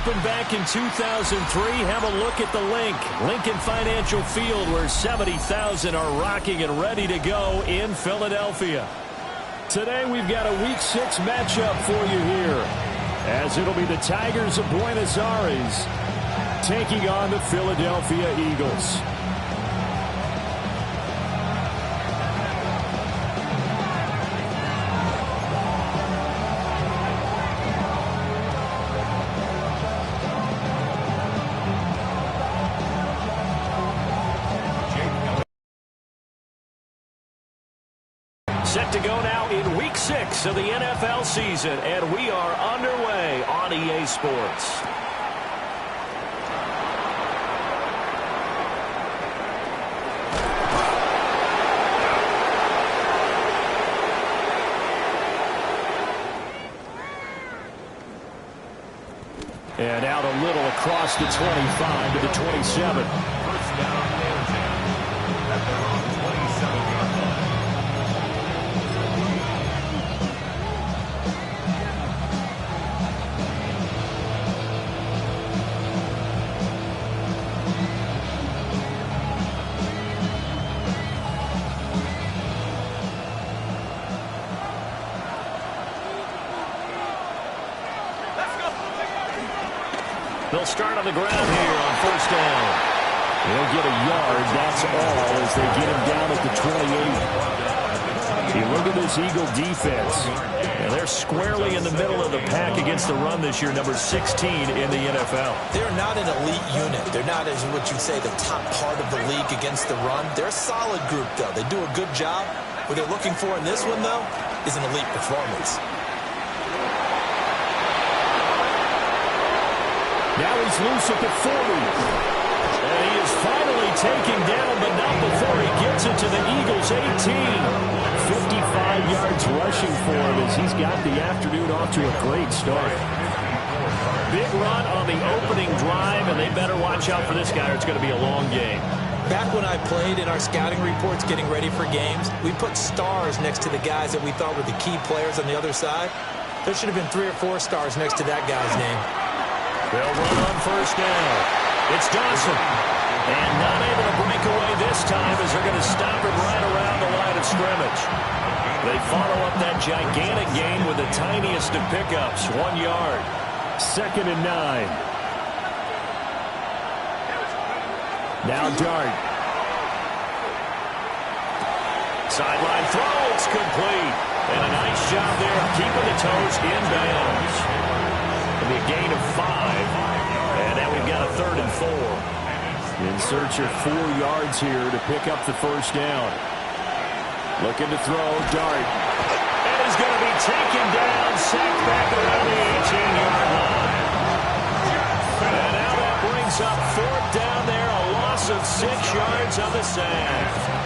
opened back in 2003. Have a look at the Lincoln Financial Field, where 70,000 are rocking and ready to go in Philadelphia. Today we've got a Week 6 matchup for you here, as it'll be the Tigers of Buenos Aires taking on the Philadelphia Eagles. Set to go now in Week 6 of the NFL season, and we are underway on EA Sports. And out a little across the 25 to the 27. First down, at their own 27-yard line. They'll start on the ground here on first down. They'll get a yard, that's all, as they get him down at the 28. You look at this Eagle defense, and they're squarely in the middle of the pack against the run this year, number 16 in the NFL. They're not an elite unit. They're not, as what you'd say, the top part of the league against the run. They're a solid group, though. They do a good job. What they're looking for in this one, though, is an elite performance. Now he's loose at the 40. And he is finally taken down, but not before he gets it to the Eagles' 18. 55 yards rushing for him as he's got the afternoon off to a great start. Big run on the opening drive, and they better watch out for this guy or it's going to be a long game. Back when I played in our scouting reports getting ready for games, we put stars next to the guys that we thought were the key players on the other side. There should have been 3 or 4 stars next to that guy's name. They'll run on first down. It's Dawson. And not able to break away this time as they're going to stop him right around the line of scrimmage. They follow up that gigantic gain with the tiniest of pickups, 1 yard. 2nd and 9. Now Dart. Sideline throw, it's complete. And a nice job there of keeping the toes inbounds. It'll be a gain of 5. And now we've got a 3rd and 4. In search of 4 yards here to pick up the first down. Looking to throw, Dart. And he's going to be taken down, sacked back around the 18-yard line. And now that brings up 4th down there, a loss of 6 yards on the sack.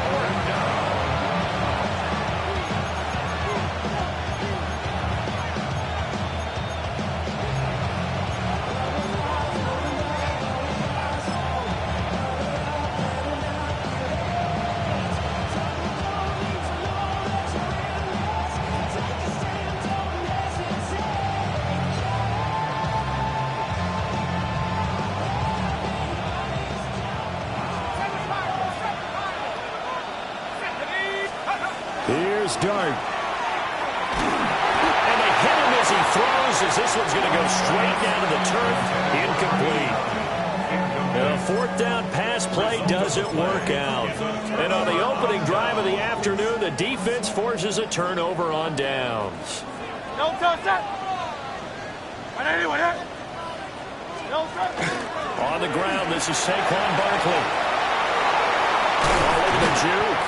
Dart. And they hit him as he throws, as this one's going to go straight down to the turf. Incomplete. And a 4th down pass play doesn't work out. And on the opening drive of the afternoon, the defense forces a turnover on downs. On the ground, this is Saquon Barkley. Oh, look at the juke.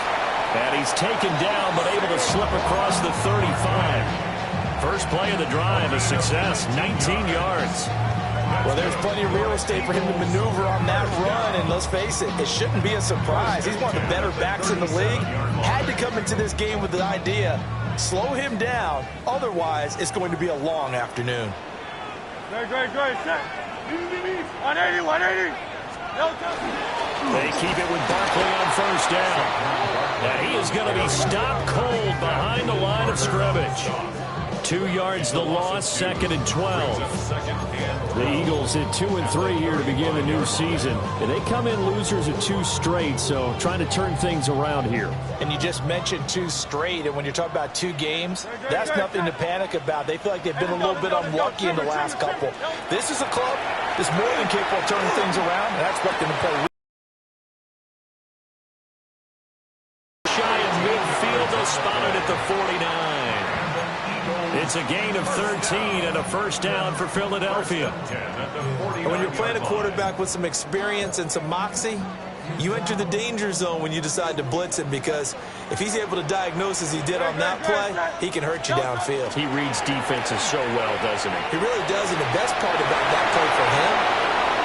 And he's taken down, but able to slip across the 35. First play of the drive, a success, 19 yards. Well, there's plenty of real estate for him to maneuver on that run, and let's face it, it shouldn't be a surprise. He's one of the better backs in the league. Had to come into this game with the idea, slow him down, otherwise it's going to be a long afternoon. Great, set. 180. They keep it with Barkley on first down. And he is going to be stopped cold behind the line of scrimmage. 2 yards the loss, 2nd and 12. The Eagles at 2-3 here to begin the new season. And they come in losers of 2 straight, so trying to turn things around here. And you just mentioned 2 straight, and when you're talking about 2 games, that's nothing to panic about. They feel like they've been a little bit unlucky in the last couple. This is a club that's more than capable of turning things around, and I expect them to play. Shy of midfield, they'll spot it at the 49. It's a gain of 13 and a first down for Philadelphia. And when you're playing a quarterback with some experience and some moxie, you enter the danger zone when you decide to blitz him, because if he's able to diagnose as he did on that play, he can hurt you downfield. He reads defenses so well, doesn't he? He really does, and the best part about that play for him,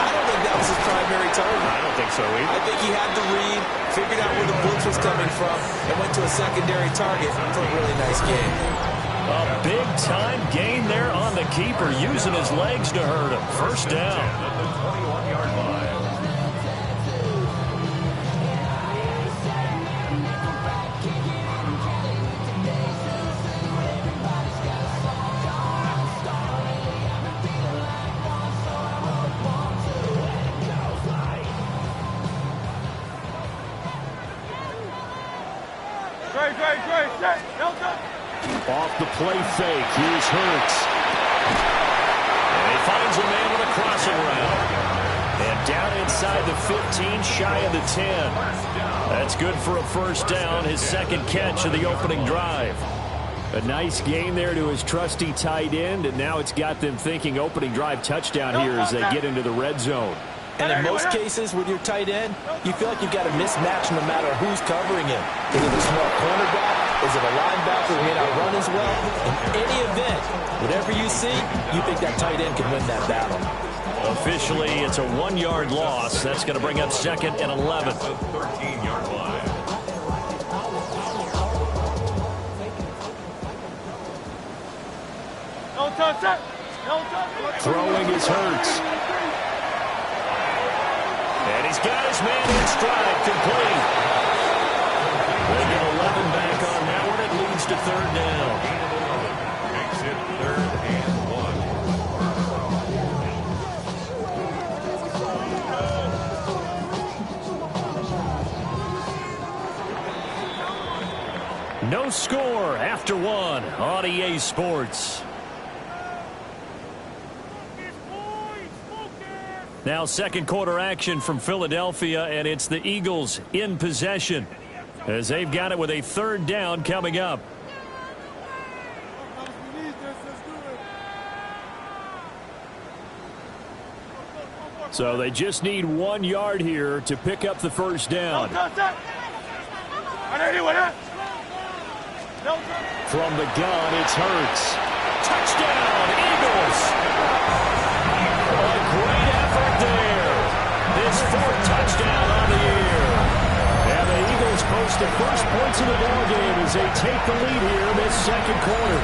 I don't think that was his primary target. I don't think so either. I think he had the read, figured out where the blitz was coming from, and went to a secondary target for a really nice game. A big-time gain there on the keeper, using his legs to hurt him. First down. Great, set, Delta. Off the play fake, here's Hurts. And he finds a man with a crossing route. And down inside the 15, shy of the 10. That's good for a first down, his second catch of the opening drive. A nice gain there to his trusty tight end, and now it's got them thinking opening drive touchdown here as they get into the red zone. And in most cases with your tight end, you feel like you've got a mismatch no matter who's covering him. Is it a small cornerback? Is it a linebacker who may not run as well? In any event, whatever you see, you think that tight end can win that battle. Officially, it's a 1-yard loss. That's going to bring up 2nd and 11. 13-yard line. Throwing his Hurts. And he's got his man in stride, complete. They get 11 back on that one. It leads to 3rd down. Makes it 3rd and 1. No score after 1 on EA Sports. Now 2nd quarter action from Philadelphia, and it's the Eagles in possession as they've got it with a 3rd down coming up. So they just need 1 yard here to pick up the first down. From the gun, it's Hurts. Touchdown, Eagles! A great effort there. His 4th touchdown on the year. And the Eagles post the first points of the ballgame as they take the lead here in this 2nd quarter.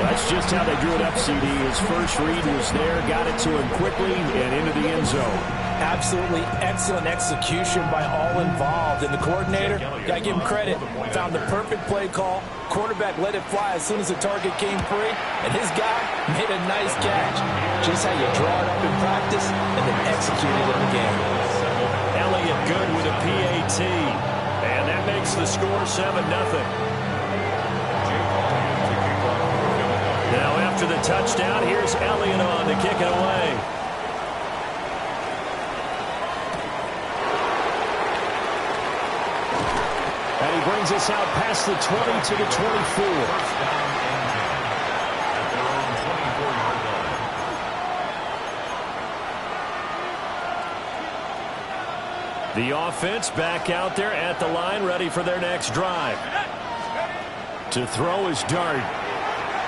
That's just how they drew it up, CD. His first read was there, got it to him quickly, and into the end zone. Absolutely excellent execution by all involved. And the coordinator, got to give him credit, found the perfect play call. Quarterback let it fly as soon as the target came free, and his guy made a nice catch. Just how you draw it up in practice and then execute it in the game. Elliott good with a PAT, and that makes the score 7-0. Now after the touchdown, here's Elliott on to kick it away. And he brings us out past the 20 to the 24. The offense back out there at the line, ready for their next drive. To throw is Dart.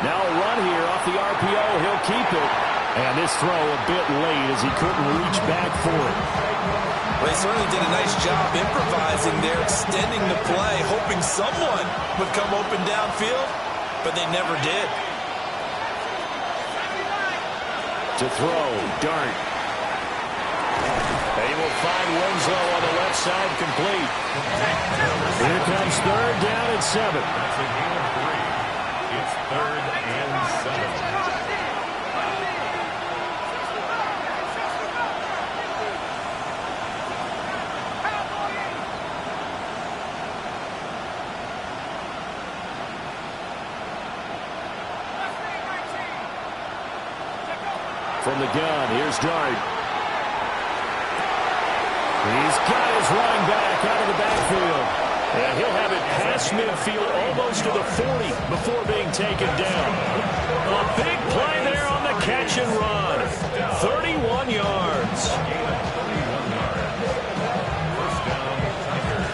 Now a run here off the RPO. He'll keep it. And this throw a bit late as he couldn't reach back for it. Well, they certainly did a nice job improvising there, extending the play, hoping someone would come open downfield, but they never did. To throw, Dart. And he will find Winslow on the left side, complete. Here comes third down and 7. That's a gain of 3. It's 3rd and 7. From the gun, here's Dart. He's got his running back out of the backfield. And he'll have it past midfield almost to the 40 before being taken down. A big play there on the catch and run. 31 yards. First down, Tigers.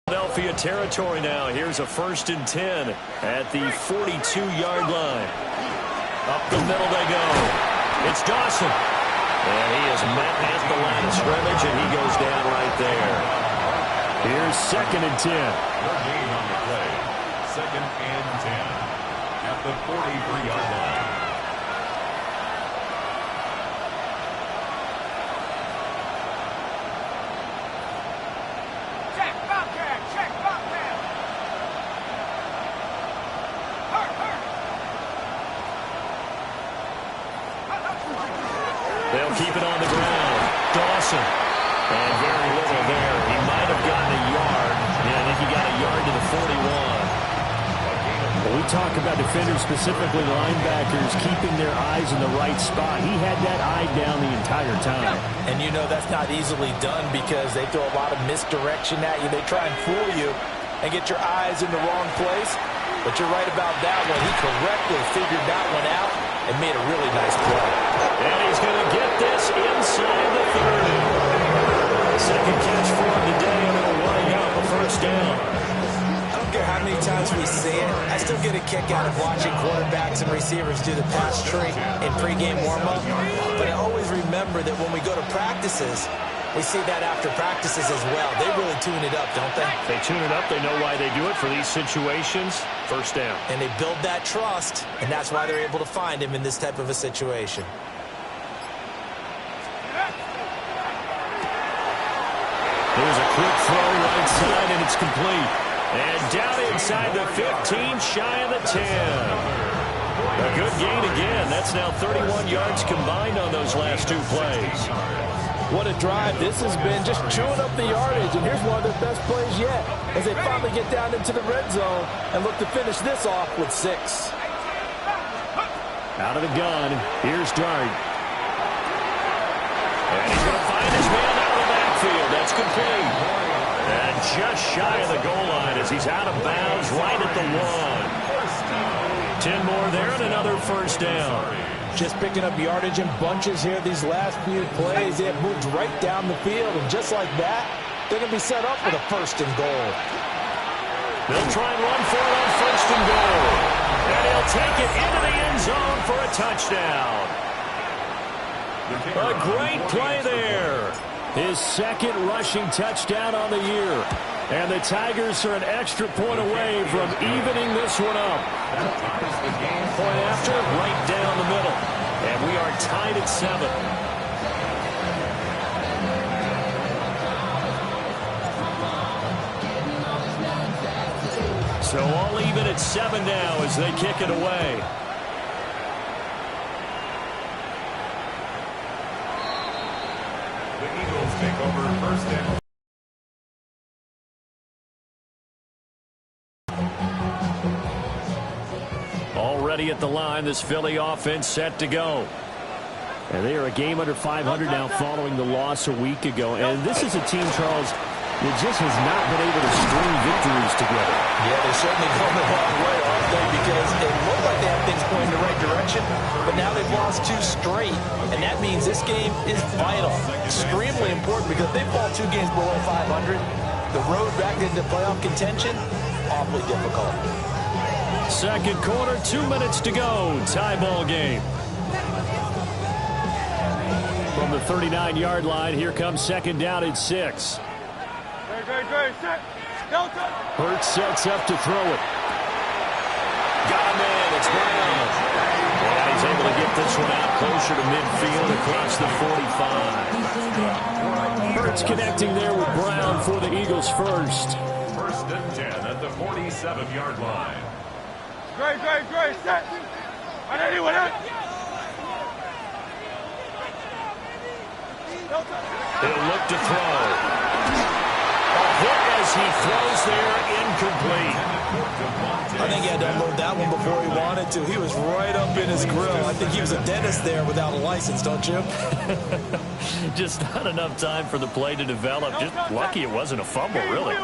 Philadelphia territory now. Here's a 1st and 10 at the 42-yard line. Up the middle they go. It's Dawson. And he is met at the line of scrimmage, and he goes down right there. Here's 2nd and 10. Third gain on the play. 2nd and 10 at the 43-yard line. They'll keep it on the ground. Dawson. And very little there. He might have gotten a yard. Yeah, I think he got a yard to the 41. When we talk about defenders, specifically linebackers, keeping their eyes in the right spot, he had that eye down the entire time. And you know that's not easily done because they throw a lot of misdirection at you. They try and fool you and get your eyes in the wrong place. But you're right about that one. He correctly figured that one out and made a really nice play. And he's going to get this inside the 30. Second catch for him today, and it'll wind up a first down. I don't care how many times we see it. I still get a kick out of watching quarterbacks and receivers do the pass tree in pregame warm-up. But I always remember that when we go to practices, we see that after practices as well. They really tune it up, don't they? They tune it up. They know why they do it for these situations. First down. And they build that trust, and that's why they're able to find him in this type of a situation. There's a quick throw right side, and it's complete. And down inside the 15, shy of the 10. A good gain again. That's now 31 yards combined on those last 2 plays. What a drive this has been, just chewing up the yardage. And here's one of their best plays yet as they finally get down into the red zone and look to finish this off with 6. Out of the gun, here's Dart. And he's going to find his man out of the backfield. That's complete. And just shy of the goal line as he's out of bounds right at the 1. 10 more there and another first down. Just picking up yardage in bunches here these last few plays. They have moved right down the field, and just like that, they're going to be set up for the 1st and goal. They'll try and run for it on 1st and goal. And he'll take it into the end zone for a touchdown. A great play there. His 2nd rushing touchdown on the year. And the Tigers are an extra point away from evening this one up. Point after, right down the middle. And we are tied at 7. So all even at 7 now as they kick it away. The Eagles take over 1st and already at the line, this Philly offense set to go. And they are a game under 500 now following the loss a week ago. And this is a team, Charles, that just has not been able to string victories together. Yeah, they're certainly going the wrong way, aren't they? Because it looked like they have things going in the right direction, but now they've lost 2 straight. And that means this game is vital, extremely important, because if they fall 2 games below 500, the road back into playoff contention, awfully difficult. Second quarter, 2 minutes to go. Tie ball game. From the 39-yard line, here comes 2nd down at 6. Great. Set. Delta. Hurts sets up to throw it. Got him in. It's Brown. And is able to get this one out closer to midfield across the 45. Hurts connecting there with Brown for the Eagles first. First and 10 at the 47-yard line. Great, set. On anyone else? He'll look to throw. A hit as he throws there, incomplete. I think he had to unload that one before he wanted to. He was right up in his grill. I think he was a dentist there without a license, don't you? Just not enough time for the play to develop. Just lucky it wasn't a fumble, really.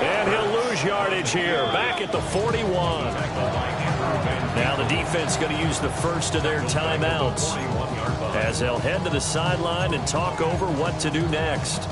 And he'll lose yardage here, back at the 41. Now the defense going to use the first of their timeouts as they'll head to the sideline and talk over what to do next.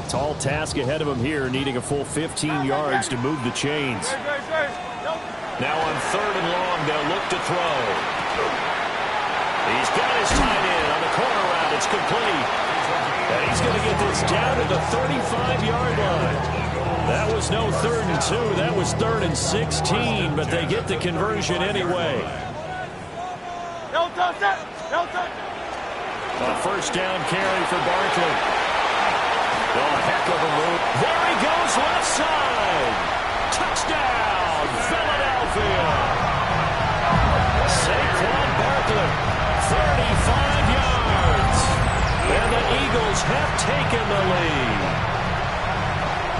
Tall task ahead of him here, needing a full 15 yards to move the chains. Now on 3rd and long, they'll look to throw. He's got his tight end on the corner route. It's complete. And he's going to get this down to the 35-yard line. That was no 3rd and 2. That was 3rd and 16, but they get the conversion anyway. A first down carry for Barkley. Oh, a heck of a move. There he goes, left side. Touchdown, Philadelphia. Saquon Barkley, 35 yards. And the Eagles have taken the lead.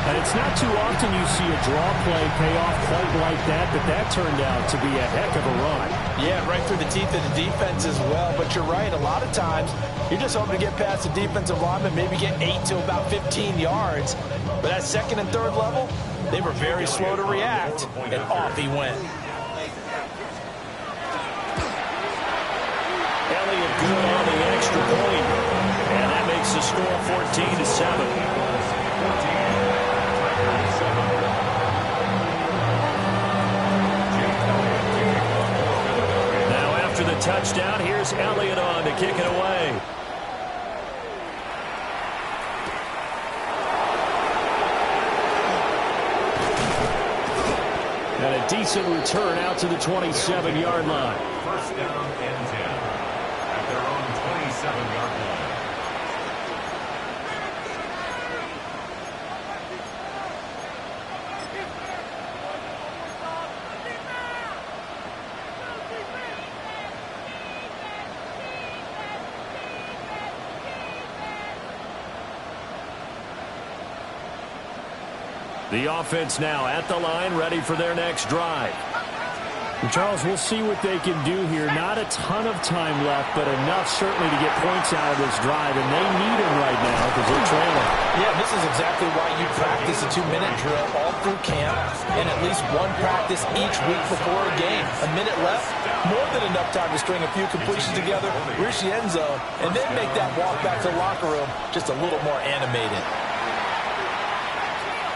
And it's not too often you see a draw play pay off quite like that, but that turned out to be a heck of a run. Yeah, right through the teeth of the defense as well. But you're right, a lot of times you're just hoping to get past the defensive lineman, maybe get 8 to about 15 yards. But at 2nd and 3rd level, they were very slow to react, and off he went. Elliott good on the extra point, and that makes the score 14-7. Now after the touchdown, here's Elliott on to kick it away. And a decent return out to the 27-yard line. First down and 10 at their own 27-yard line. The offense now at the line, ready for their next drive. And Charles, we'll see what they can do here. Not a ton of time left, but enough certainly to get points out of this drive, and they need them right now because they're trailing. Yeah, this is exactly why you practice a 2-minute drill all through camp and at least one practice each week before a game. A minute left, more than enough time to string a few completions together, reach the end zone, and then make that walk back to the locker room just a little more animated.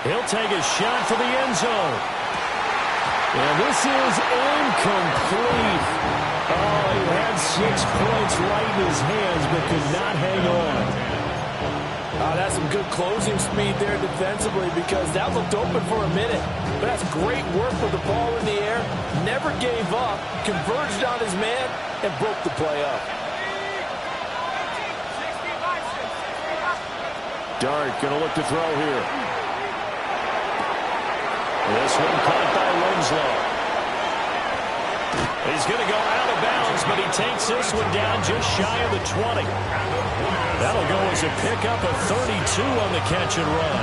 He'll take a shot for the end zone. And this is incomplete. Oh, he had 6 points right in his hands, but could not hang on. That's some good closing speed there defensively because that looked open for a minute. But that's great work with the ball in the air. Never gave up, converged on his man, and broke the play up. Dart going to look to throw here. This one caught by Winslow. He's going to go out of bounds, but he takes this one down just shy of the 20. That'll go as a pickup of 32 on the catch and run.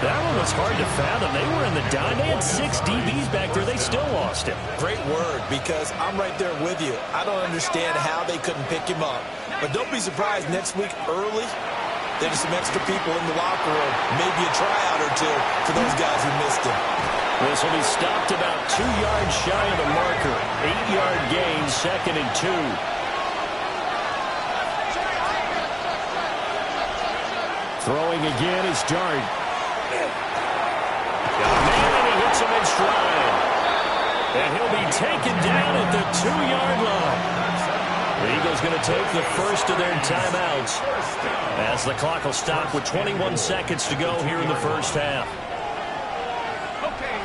That one was hard to fathom. They were in the dime. They had 6 DBs back there. They still lost him. Great word, because I'm right there with you. I don't understand how they couldn't pick him up. But don't be surprised next week early, there's some extra people in the locker room. Maybe a tryout or two for those guys who missed him. This will be stopped about 2 yards shy of the marker. 8-yard gain, 2nd and 2. Throwing again is Dart. Got a man, and he hits him in stride. And he'll down at the 2-yard line. The Eagles going to take the first of their timeouts as the clock will stop with 21 seconds to go here in the first half.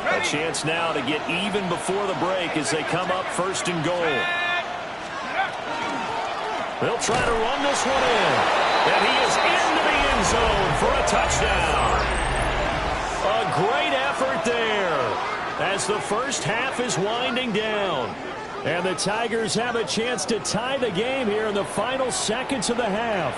A chance now to get even before the break as they come up first and goal. They'll try to run this one in. And he is into the end zone for a touchdown. A great effort there as the first half is winding down. And the Tigers have a chance to tie the game here in the final seconds of the half.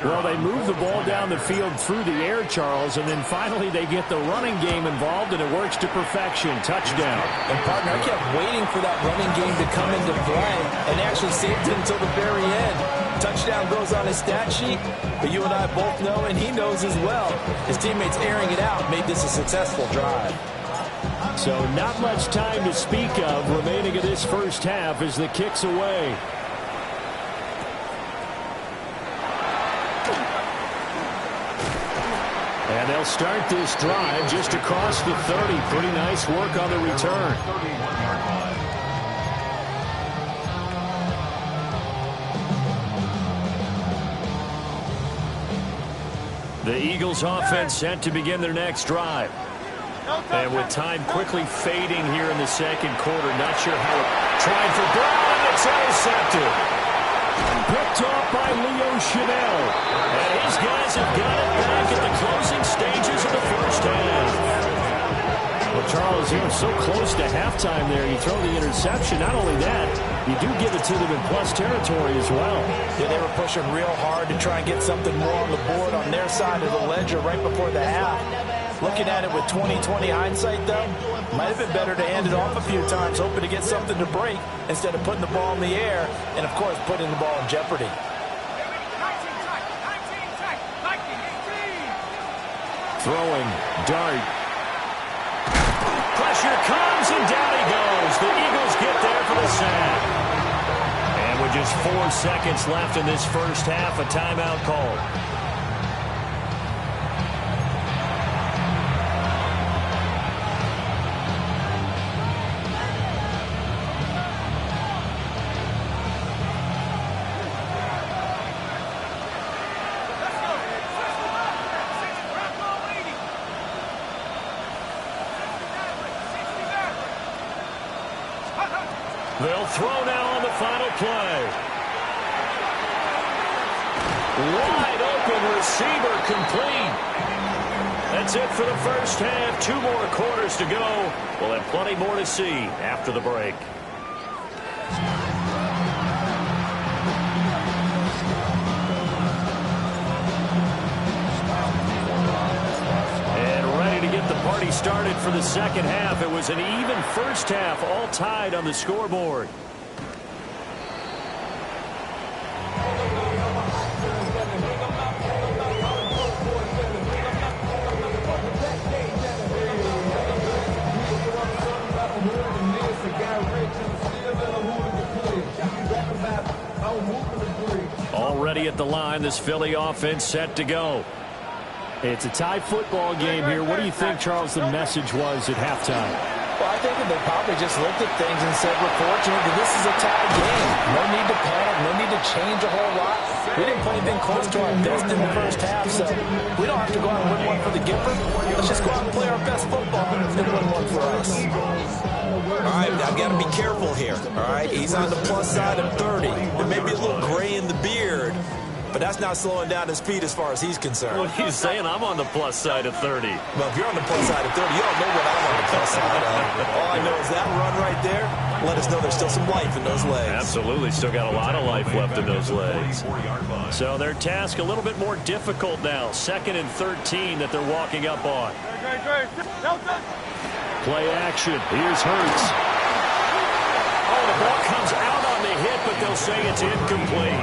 Well, they move the ball down the field through the air, Charles, and then finally they get the running game involved, and it works to perfection. Touchdown. And, partner, I kept waiting for that running game to come into play and actually saved it until the very end. Touchdown goes on his stat sheet, but you and I both know, and he knows as well, his teammates airing it out made this a successful drive. So not much time to speak of remaining in this first half as the kick's away. And they'll start this drive just across the 30. Pretty nice work on the return. The Eagles offense set to begin their next drive. And with time quickly fading here in the second quarter, not sure how it... Trying for Brown, and it's intercepted. Picked off by Leo Chanel. And his guys have got it back at the closing stages of the first half. Well, Charles, you were so close to halftime there. You throw the interception. Not only that, you do give it to them in plus territory as well. Yeah, they were pushing real hard to try and get something more on the board on their side of the ledger right before the half. Looking at it with 20/20 hindsight, though, might have been better to hand it off a few times, hoping to get something to break instead of putting the ball in the air and, of course, putting the ball in jeopardy. Throwing, dart. Pressure comes, and down he goes. The Eagles get there for the sack. And with just 4 seconds left in this first half, a timeout call. They'll throw now on the final play. Wide open receiver complete. That's it for the first half. 2 more quarters to go. We'll have plenty more to see after the break. Party started for the second half. It was an even first half, all tied on the scoreboard. Already at the line, this Philly offense set to go. It's a tie football game here. What do you think, Charles, the message was at halftime? Well, I think that they probably just looked at things and said, we're fortunate that this is a tie game. No need to panic, no need to change a whole lot. We didn't play anything close to our best in the first half, so we don't have to go out and win one for the Gipper. Let's just go out and play our best football and win one for us. All right, I've got to be careful here, all right? He's on the plus side of 30. There may be a little gray in the beard, but that's not slowing down his speed as far as he's concerned. What are you saying? I'm on the plus side of 30. Well, if you're on the plus side of 30, you don't know what I'm on the plus side of. All I know is that run right there let us know there's still some life in those legs. Absolutely. Still got a lot of life left in those legs. So their task a little bit more difficult now. 2nd and 13 that they're walking up on. Play action. Here's Hurts. Oh, the ball comes out on the hit, but they'll say it's incomplete.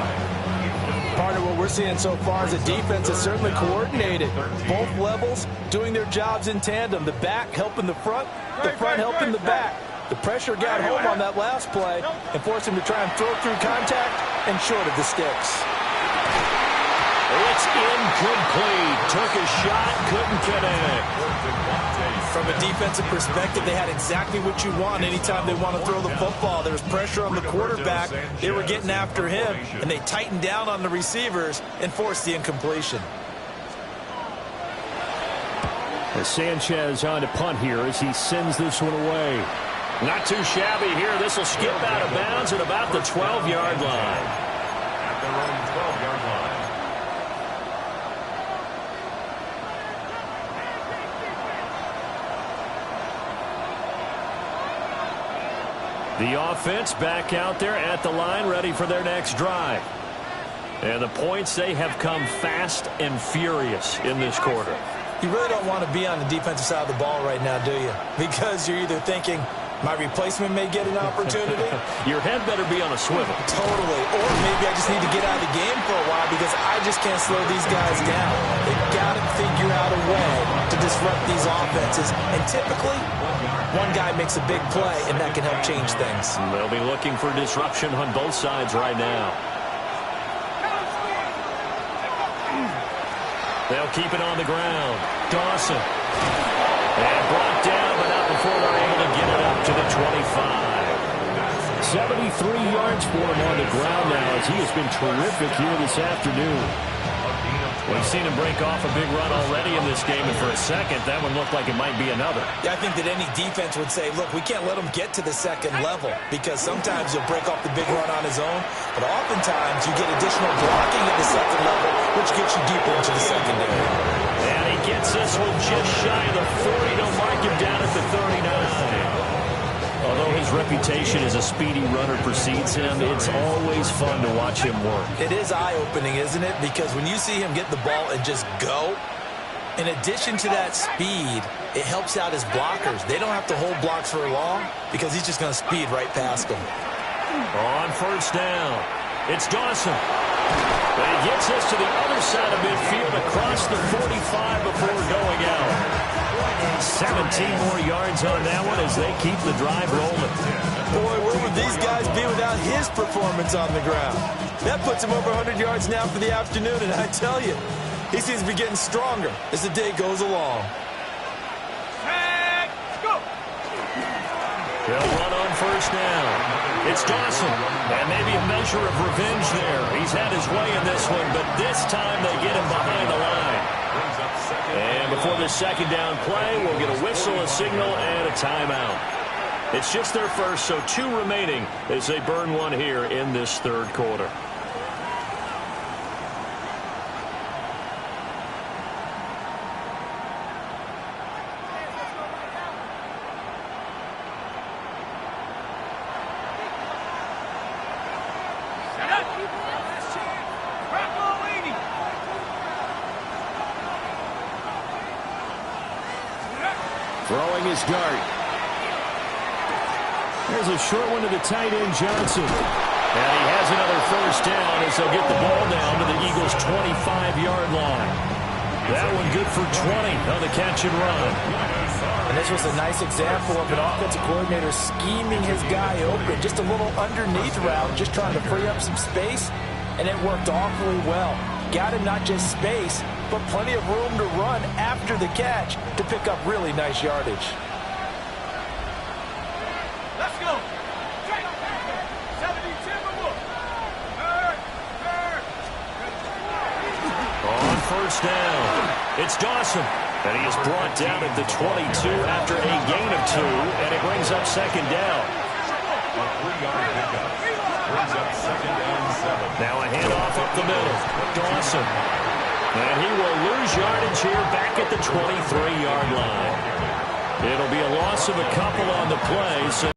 Part of what we're seeing so far is the defense is certainly coordinated. Both levels doing their jobs in tandem. The back helping the front helping the back. The pressure got home on that last play and forced him to try and throw through contact and short of the sticks. It's incomplete. Took a shot, couldn't connect. From a defensive perspective, they had exactly what you want anytime they want to throw the football. There was pressure on the quarterback. They were getting after him, and they tightened down on the receivers and forced the incompletion. As Sanchez on to punt here as he sends this one away. Not too shabby here. This will skip out of bounds at about the 12-yard line. At their own 12-yard line. The offense back out there at the line, ready for their next drive. And the points, they have come fast and furious in this quarter. You really don't want to be on the defensive side of the ball right now, do you? Because you're either thinking, my replacement may get an opportunity. Your head better be on a swivel. Totally. Or maybe I just need to get out of the game for a while because I just can't slow these guys down. They've got to figure out a way to disrupt these offenses. And typically, one guy makes a big play, and that can help change things. They'll be looking for disruption on both sides right now. They'll keep it on the ground. Dawson. And brought down, but not before they're able to get it up to the 25. 73 yards for him on the ground now as he has been terrific here this afternoon. We've seen him break off a big run already in this game, and for a second, that one looked like it might be another. Yeah, I think that any defense would say, look, we can't let him get to the second level because sometimes he'll break off the big run on his own, but oftentimes you get additional blocking at the second level, which gets you deeper into the secondary. And he gets this one just shy of the 40 to mark him down at the 39. Although his reputation as a speedy runner precedes him, it's always fun to watch him work. It is eye-opening, isn't it? Because when you see him get the ball and just go, in addition to that speed, it helps out his blockers. They don't have to hold blocks for long because he's just going to speed right past them. On first down, it's Dawson. But he gets this to the other side of midfield across the 45 before going out. 17 more yards on that one as they keep the drive rolling. Boy, where would these guys be without his performance on the ground? That puts him over 100 yards now for the afternoon, and I tell you, he seems to be getting stronger as the day goes along. Let's go. They'll run on first down. It's Dawson, and maybe a measure of revenge there. He's had his way in this one, but this time they get him behind the line. And before the second down play, we'll get a whistle, a signal, and a timeout. It's just their first, so 2 remaining as they burn one here in this third quarter. Throwing his dart. There's a short one to the tight end, Johnson. And he has another first down as they'll get the ball down to the Eagles' 25-yard line. That one good for 20 on the catch and run. And this was a nice example of an offensive coordinator scheming his guy open. Just a little underneath route, just trying to free up some space, and it worked awfully well. Got him not just space, but plenty of room to run after the catch to pick up really nice yardage. Let's go. 72 more. On first down, it's Dawson. And he is brought down at the 22 after a gain of 2, and it brings up second down. A 3-yard pickup. Brings up second down 7. Now a handoff up the middle. Dawson. And he will lose yardage here back at the 23-yard line. It'll be a loss of a couple on the play. So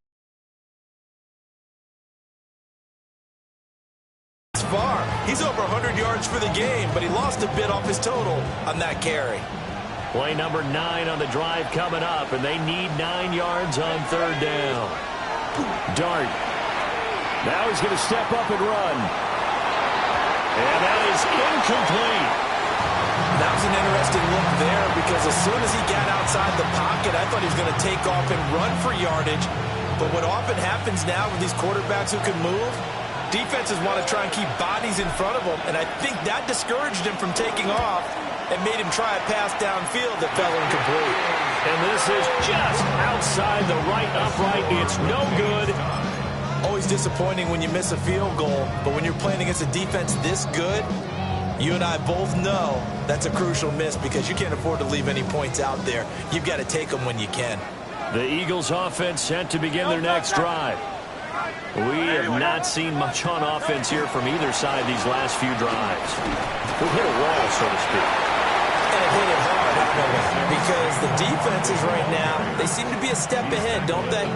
far, he's over 100 yards for the game, but he lost a bit off his total on that carry. Play number 9 on the drive coming up, and they need 9 yards on third down. Dart. Now he's going to step up and run. And that is incomplete. That was an interesting look there because as soon as he got outside the pocket, I thought he was going to take off and run for yardage. But what often happens now with these quarterbacks who can move, defenses want to try and keep bodies in front of them, and I think that discouraged him from taking off and made him try a pass downfield that fell incomplete. And this This is just outside the right upright. It's no good. Always disappointing when you miss a field goal, but when you're playing against a defense this good, you and I both know that's a crucial miss because you can't afford to leave any points out there. You've got to take them when you can. The Eagles offense set to begin their next drive. We have not seen much on offense here from either side these last few drives. We hit a wall, so to speak. And it hit it hard, haven't we? Because the defenses right now, they seem to be a step ahead, don't they?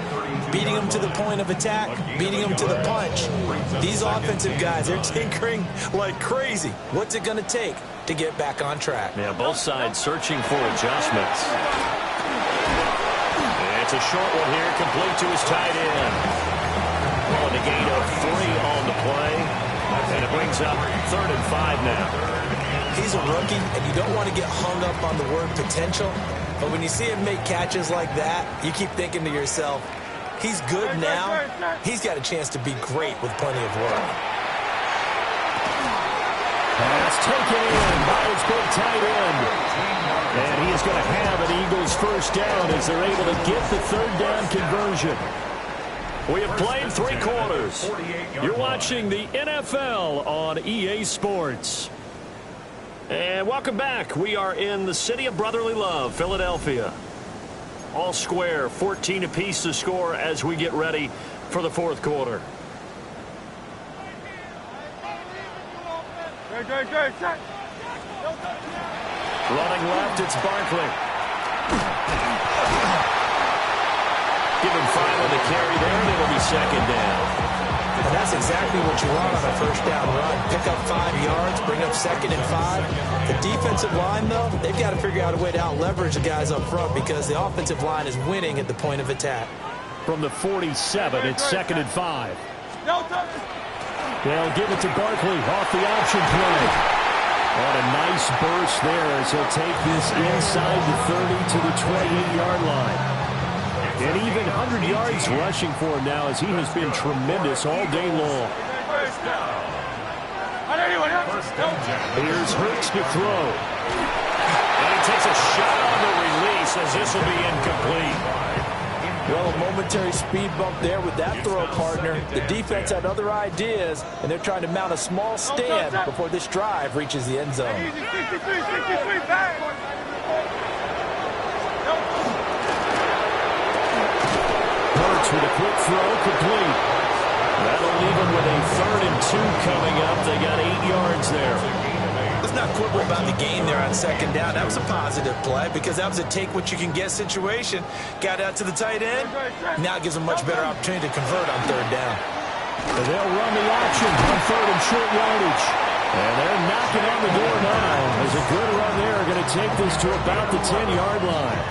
Beating them to the point of attack, beating them to the punch. These offensive guys, they're tinkering like crazy. What's it going to take to get back on track? Yeah, both sides searching for adjustments. It's a short one here, complete to his tight end. Well, the gain of 3 on the play, and it brings up 3rd and 5 now. He's a rookie, and you don't want to get hung up on the word potential, but when you see him make catches like that, you keep thinking to yourself, he's good now. He's got a chance to be great with plenty of work. Pass taken in by his big tight end. And he is going to have an Eagles first down as they're able to get the 3rd down conversion. We have played 3 quarters. You're watching the NFL on EA Sports. And welcome back. We are in the city of brotherly love, Philadelphia. All square, 14 apiece to score as we get ready for the 4th quarter. Running left, it's Barkley. Give him 5 on the carry there, and it'll be 2nd down. And that's exactly what you want on a first down run. Pick up 5 yards, bring up 2nd and 5. The defensive line, though, they've got to figure out a way to out-leverage the guys up front because the offensive line is winning at the point of attack. From the 47, it's 2nd and 5. They'll give it to Barkley off the option play. What a nice burst there as he'll take this inside the 30 to the 28-yard line. And even 100 yards rushing for him now as he has been tremendous all day long. Here's Hurts to throw. And he takes a shot on the release as this will be incomplete. Well, a momentary speed bump there with that throw, partner. The defense had other ideas, and they're trying to mount a small stand before this drive reaches the end zone. Hurts with a quick throw, complete. That'll leave them with a 3rd and 2 coming up. They got 8 yards there. Let's not quibble about the gain there on 2nd down. That was a positive play because that was a take-what-you-can-get situation. Got out to the tight end. Now it gives them a much better opportunity to convert on 3rd down. And they'll run the option on 3rd and short yardage. And they're knocking on the door now. There's a good run there. Going to take this to about the 10-yard line.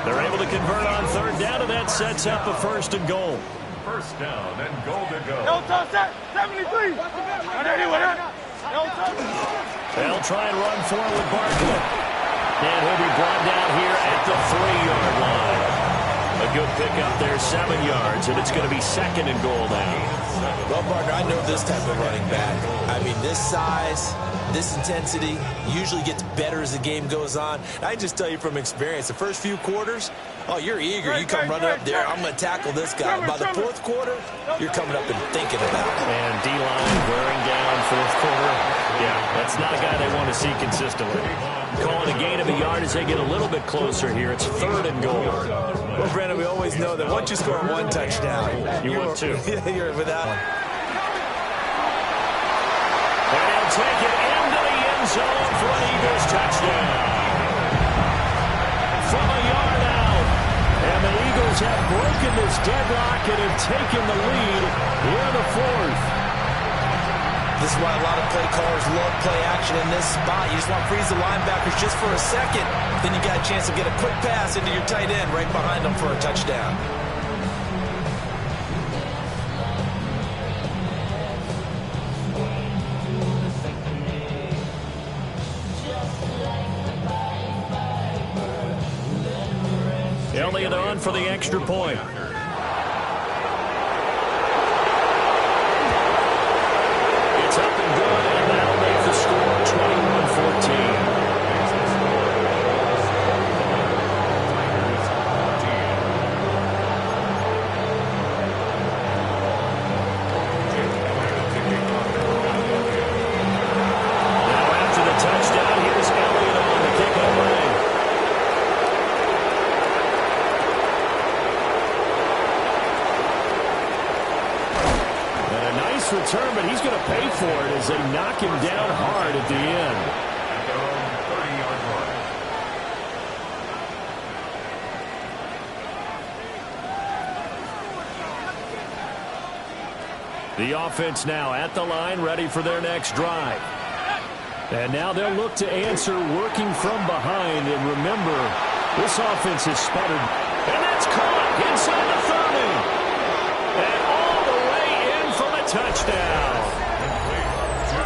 They're able to convert on 3rd down, and that sets up a 1st and goal. 1st down and goal to go. 73. They'll try and run forward with Barkley. And he'll be brought down here at the 3-yard line. A good pickup there, 7 yards, and it's going to be 2nd and goal now. Well, partner, I know this type of running back. I mean, this size, this intensity usually gets better as the game goes on. I just tell you from experience, the first few quarters, oh, you're eager. You come running up there, I'm going to tackle this guy. By the 4th quarter, you're coming up and thinking about it. And D-line wearing down 4th quarter. Yeah, that's not a guy they want to see consistently. Calling a gain of a yard as they get a little bit closer here. It's 3rd and goal. Well, Brandon, we always know that once you score 1 touchdown, you want 2. You're without one. And he'll take it into the end zone for an Eagles touchdown. From a yard out. And the Eagles have broken this deadlock and have taken the lead in the 4th. This is why a lot of play callers love play action in this spot. You just want to freeze the linebackers just for a second. Then you got a chance to get a quick pass into your tight end right behind them for a touchdown. Elliott on for the extra point. It's up and good, and that'll make the score 21-14. return, but he's going to pay for it as they knock him down hard at the end. At their own 30-yard line. The offense now at the line, ready for their next drive. And now they'll look to answer working from behind. And remember, this offense has sputtered. And that's caught inside the 30. And all the way in for the touchdown.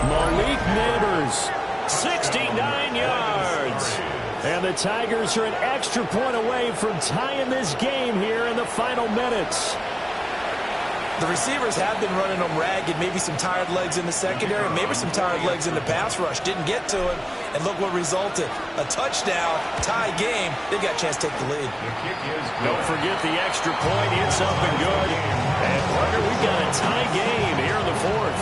Malik Neighbors, 69 yards. And the Tigers are an extra point away from tying this game here in the final minutes. The receivers have been running them ragged, maybe some tired legs in the secondary, maybe some tired legs in the pass rush. Didn't get to him, and look what resulted. A touchdown, tie game. They've got a chance to take the lead. The kick is good. Don't forget the extra point. It's up and good. And, partner, we've got a tie game here in the fourth.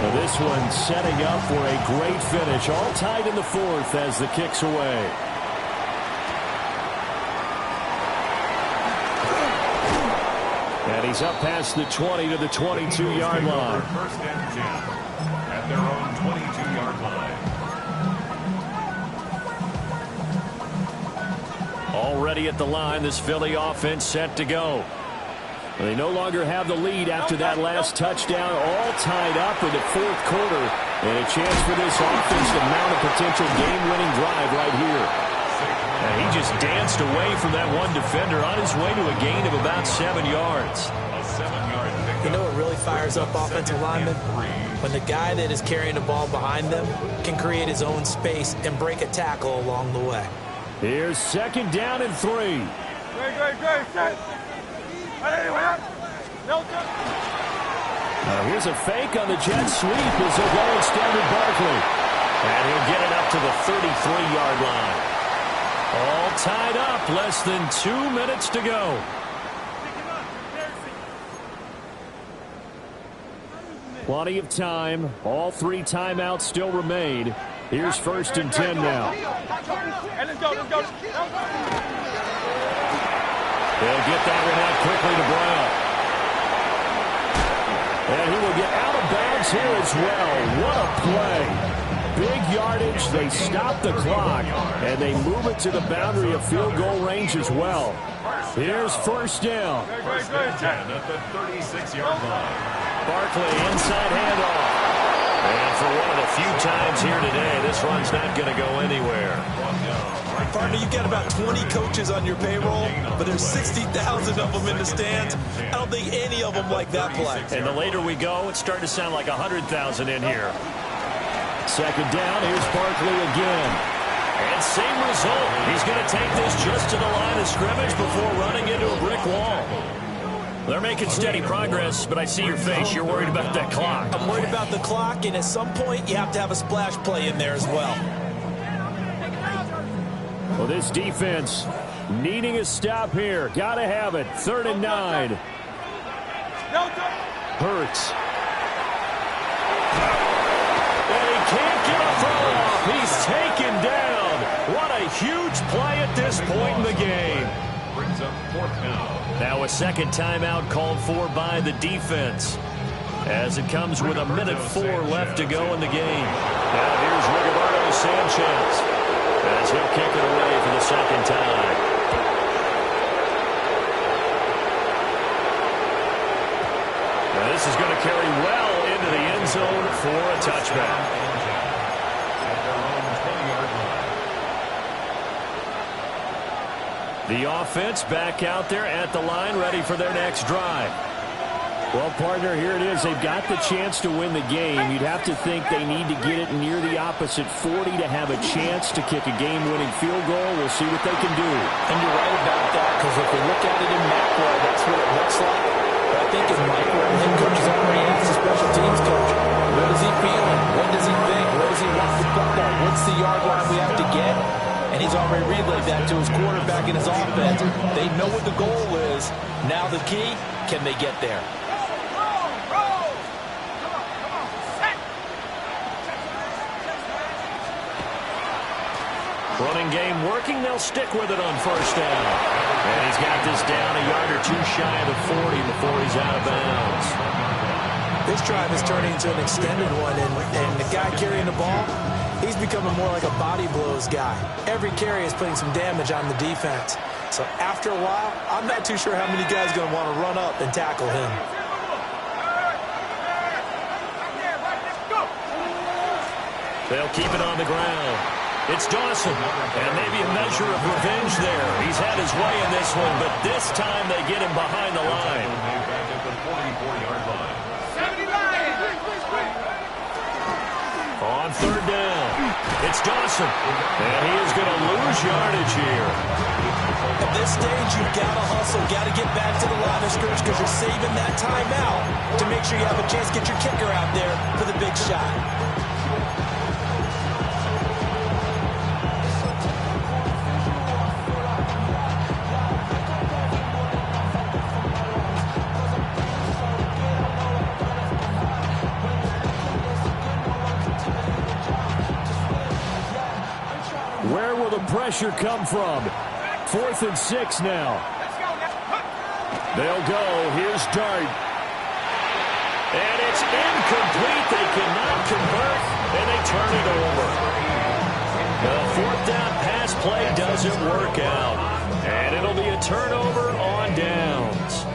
Now this one setting up for a great finish. All tied in the fourth as the kick's away. And he's up past the 20 to the 22-yard line. First and 10 at their own 22-yard line. Already at the line, this Philly offense set to go. They no longer have the lead after that last touchdown, all tied up in the fourth quarter. And a chance for this offense to mount a potential game-winning drive right here. And he just danced away from that one defender on his way to a gain of about 7 yards. A 7-yard pickup. You know what really fires up offensive linemen? When the guy that is carrying the ball behind them can create his own space and break a tackle along the way. Here's 2nd down and 3. Great. Set. Now here's a fake on the jet sweep as they'll go instead with Barkley. And he'll get it up to the 33-yard line. All tied up, less than 2 minutes to go. Plenty of time. All 3 timeouts still remain. Here's 1st and 10 now. Let's go. They'll get that one out quickly to Brown. And he will get out of bounds here as well. What a play. Big yardage. They stop the clock, and they move it to the boundary of field goal range as well. Here's 1st down. First and 10 at the 36-yard line. Barkley inside handoff. And for one of the few times here today, this run's not going to go anywhere. Partner, you've got about 20 coaches on your payroll, but there's 60,000 of them in the stands. I don't think any of them like that play. And the later we go, it's starting to sound like 100,000 in here. 2nd down, here's Barkley again. And same result. He's going to take this just to the line of scrimmage before running into a brick wall. They're making steady progress, but I see your face. You're worried about that clock. I'm worried about the clock, and at some point, you have to have a splash play in there as well. Well, this defense needing a stop here. Got to have it. 3rd and 9. Hurts. And he can't get a throw off. He's taken down. What a huge play at this point in the game. Brings up 4th down. Now a 2nd timeout called for by the defense as it comes with 1:04 left to go in the game. Now here's Rigoberto Sanchez as he'll kick it away for the 2nd time. Now this is going to carry well into the end zone for a touchback. At their own 20-yard line. The offense back out there at the line, ready for their next drive. Well, partner, here it is. They've got the chance to win the game. You'd have to think they need to get it near the opposite 40 to have a chance to kick a game-winning field goal. We'll see what they can do. And you're right about that, because if we look at it in macro, that's what it looks like. But I think in micro, the head coach has already asked the special teams coach, what is he feeling? What does he think? Where does he want the football? What's the yard line we have to get? And he's already relayed that to his quarterback and his offense. They know what the goal is. Now the key, can they get there? Running game working. They'll stick with it on first down. And he's got this down a yard or two shy of the 40 before he's out of bounds. This drive is turning into an extended one, and the guy carrying the ball, he's becoming more like a body blows guy. Every carry is putting some damage on the defense. So after a while, I'm not too sure how many guys are going to want to run up and tackle him. They'll keep it on the ground. It's Dawson, and maybe a measure of revenge there. He's had his way in this one, but this time they get him behind the line. Back at the 44-yard line. On third down, it's Dawson, and he is going to lose yardage here. At this stage, you've got to hustle, got to get back to the line of scrimmage because you're saving that timeout to make sure you have a chance to get your kicker out there for the big shot. Where will the pressure come from? 4th and 6 now. They'll go. Here's Dart. And it's incomplete. They cannot convert, and they turn it over. The 4th down pass play doesn't work out. And it'll be a turnover on downs.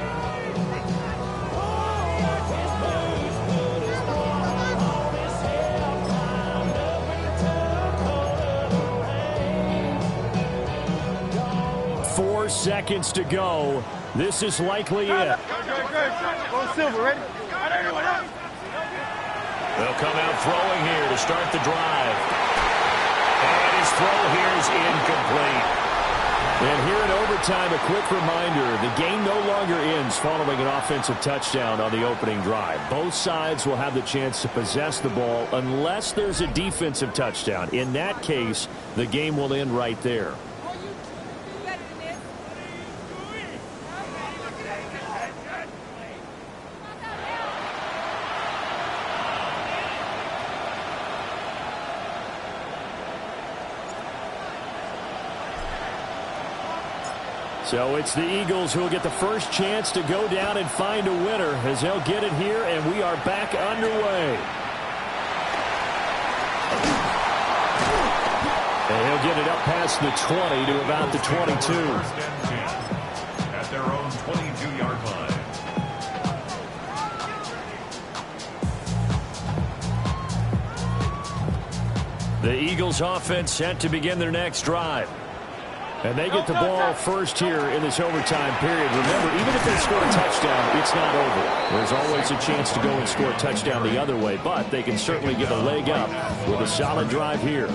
Seconds to go. This is likely it. Go Silver, ready? They'll come out throwing here to start the drive. And his throw here is incomplete. And here in overtime, a quick reminder, the game no longer ends following an offensive touchdown on the opening drive. Both sides will have the chance to possess the ball unless there's a defensive touchdown. In that case, the game will end right there. So it's the Eagles who will get the first chance to go down and find a winner as they'll get it here, and we are back underway. And he'll get it up past the 20 to about the 22. At their own 22-yard line. The Eagles offense set to begin their next drive. And they get the ball first here in this overtime period. Remember, even if they score a touchdown, it's not over. There's always a chance to go and score a touchdown the other way, but they can certainly get a leg up with a solid drive here.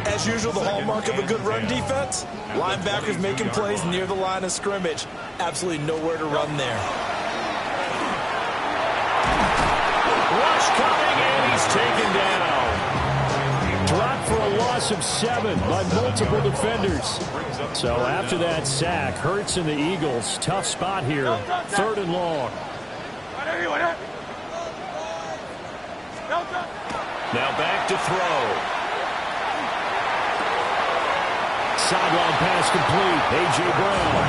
As usual, the hallmark of a good run defense, linebackers making plays near the line of scrimmage. Absolutely nowhere to run there. Rush coming, and he's taken down. Dropped for a loss of 7 by multiple defenders. So after that sack, Hurts and the Eagles, tough spot here, 3rd and long. Now back to throw. Sideline pass complete. A.J. Brown.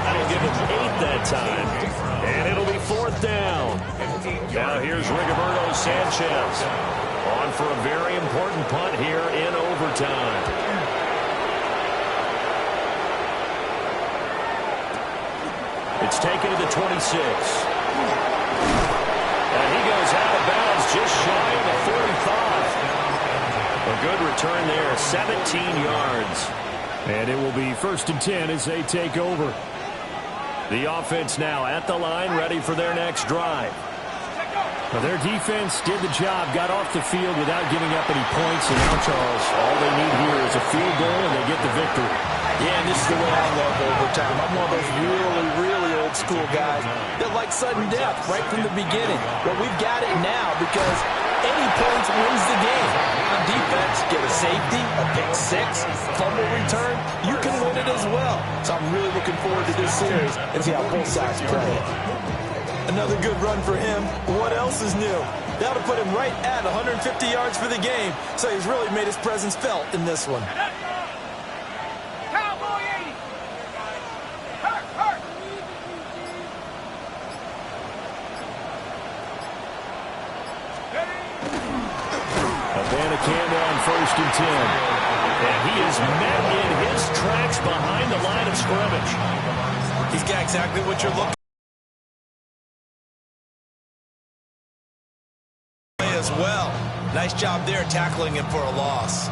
That'll give him 8 that time. And it'll be 4th down. Now here's Rigoberto Sanchez. On for a very important punt here in overtime. It's taken to the 26. And he goes out of bounds just shy of the 45. A good return there, 17 yards. And it will be 1st and 10 as they take over. The offense now at the line, ready for their next drive. Well, their defense did the job, got off the field without giving up any points. And now, Charles, all they need here is a field goal, and they get the victory. Yeah, and this is the way I love overtime. I'm one of those really old school guys that like sudden death right from the beginning. But we've got it now because any points wins the game. On defense, get a safety, a pick 6, fumble return, you can win it as well. So I'm really looking forward to this series and see how both sides play it. Another good run for him. What else is new? That'll put him right at 150 yards for the game. So he's really made his presence felt in this one. Campbell on 1st and 10. And he is met in his tracks behind the line of scrimmage. He's got exactly what you're looking for as well. Nice job there tackling him for a loss.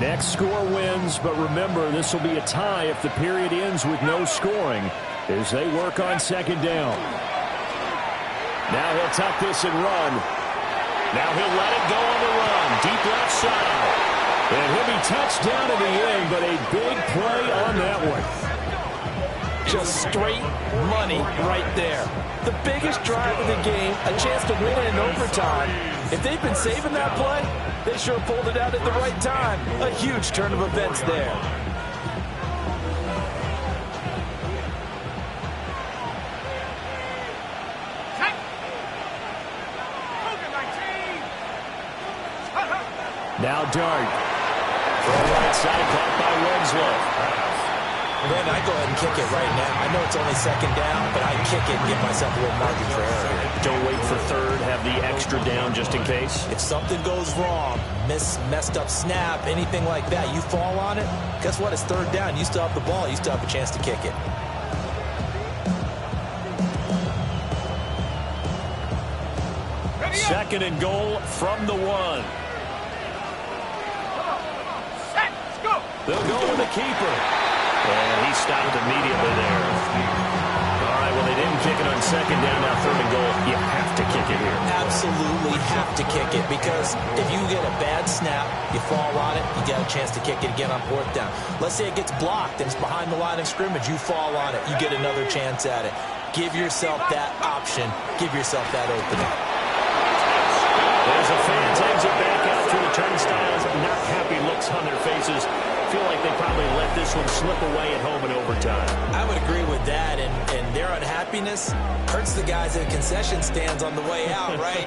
Next score wins, but remember, this will be a tie if the period ends with no scoring as they work on 2nd down. Now he'll tuck this and run. Now he'll let it go on the run. Deep left side. And he'll be touched down in the end, but a big play on that one. Just straight money right there. The biggest drive of the game, a chance to win in overtime. If they've been saving that play, they sure pulled it out at the right time. A huge turn of events there. Now Dart. From right side, caught by Winslow. Man, I go ahead and kick it right now. I know it's only 2nd down, but I kick it and give myself a little margin for error here. Don't wait for 3rd. Have the extra down just in case. If something goes wrong, messed up snap, anything like that, you fall on it, guess what? It's 3rd down. You still have the ball. You still have a chance to kick it. Second and goal from the 1. They'll go with the keeper. And he stopped immediately there. All right, well, they didn't kick it on 2nd down. Now 3rd and goal. You have to kick it here. Absolutely have to kick it, because if you get a bad snap, you fall on it, you got a chance to kick it again on 4th down. Let's say it gets blocked and it's behind the line of scrimmage. You fall on it. You get another chance at it. Give yourself that option. Give yourself that opening. There's a fans exit back out through the turnstiles. Not happy looks on their faces. Feel like they probably let this one slip away at home in overtime. I would agree with that, and their unhappiness hurts the guys at concession stands on the way out, right?